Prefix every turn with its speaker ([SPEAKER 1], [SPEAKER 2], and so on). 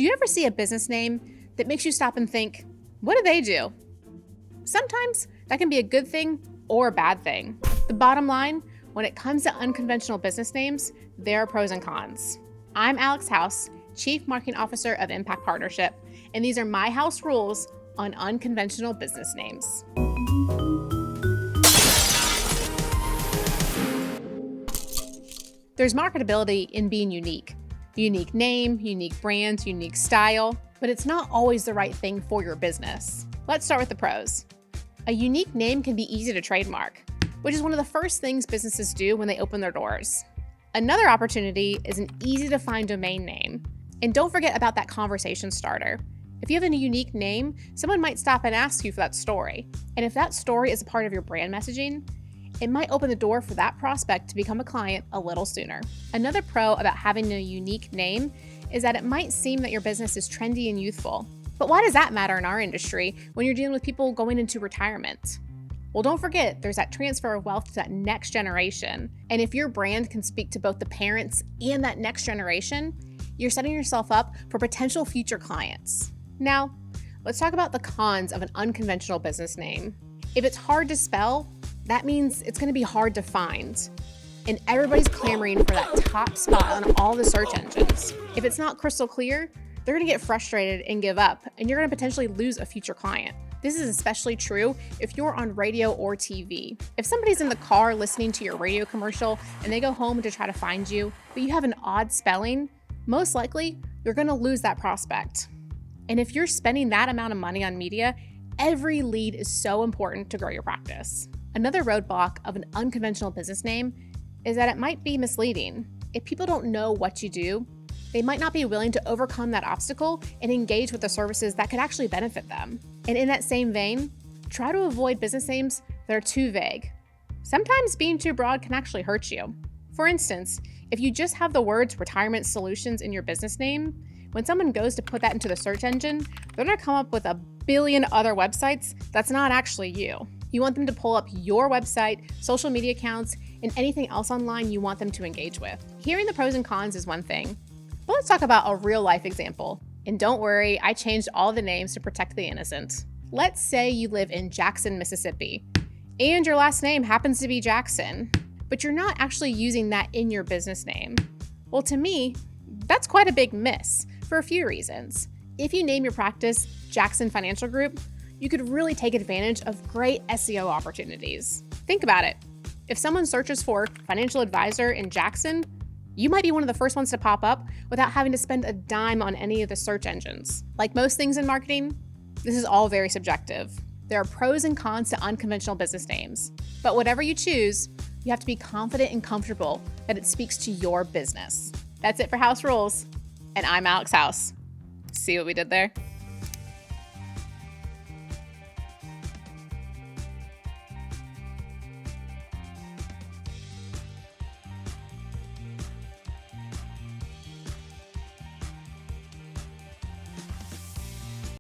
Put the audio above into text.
[SPEAKER 1] Do you ever see a business name that makes you stop and think, what do they do? Sometimes that can be a good thing or a bad thing. The bottom line, when it comes to unconventional business names, there are pros and cons. I'm Alex House, Chief Marketing Officer of Impact Partnership, and these are my house rules on unconventional business names. There's marketability in being unique. Unique name, unique brand, unique style, but it's not always the right thing for your business. Let's start with the pros. A unique name can be easy to trademark, which is one of the first things businesses do when they open their doors. Another opportunity is an easy-to-find domain name. And don't forget about that conversation starter. If you have a unique name, someone might stop and ask you for that story. And if that story is a part of your brand messaging, it might open the door for that prospect to become a client a little sooner. Another pro about having a unique name is that it might seem that your business is trendy and youthful. But why does that matter in our industry when you're dealing with people going into retirement? Well, don't forget, there's that transfer of wealth to that next generation. And if your brand can speak to both the parents and that next generation, you're setting yourself up for potential future clients. Now, let's talk about the cons of an unconventional business name. If it's hard to spell, that means it's going to be hard to find. And everybody's clamoring for that top spot on all the search engines. If it's not crystal clear, they're going to get frustrated and give up, and you're going to potentially lose a future client. This is especially true if you're on radio or TV. If somebody's in the car listening to your radio commercial and they go home to try to find you, but you have an odd spelling, most likely you're going to lose that prospect. And if you're spending that amount of money on media, every lead is so important to grow your practice. Another roadblock of an unconventional business name is that it might be misleading. If people don't know what you do, they might not be willing to overcome that obstacle and engage with the services that could actually benefit them. And in that same vein, try to avoid business names that are too vague. Sometimes being too broad can actually hurt you. For instance, if you just have the words retirement solutions in your business name, when someone goes to put that into the search engine, they're gonna come up with a billion other websites that's not actually you. You want them to pull up your website, social media accounts, and anything else online you want them to engage with. Hearing the pros and cons is one thing, but let's talk about a real life example. And don't worry, I changed all the names to protect the innocent. Let's say you live in Jackson, Mississippi, and your last name happens to be Jackson, but you're not actually using that in your business name. Well, to me, that's quite a big miss for a few reasons. If you name your practice Jackson Financial Group, you could really take advantage of great SEO opportunities. Think about it. If someone searches for financial advisor in Jackson, you might be one of the first ones to pop up without having to spend a dime on any of the search engines. Like most things in marketing, this is all very subjective. There are pros and cons to unconventional business names, but whatever you choose, you have to be confident and comfortable that it speaks to your business. That's it for House Rules, and I'm Alex House. See what we did there?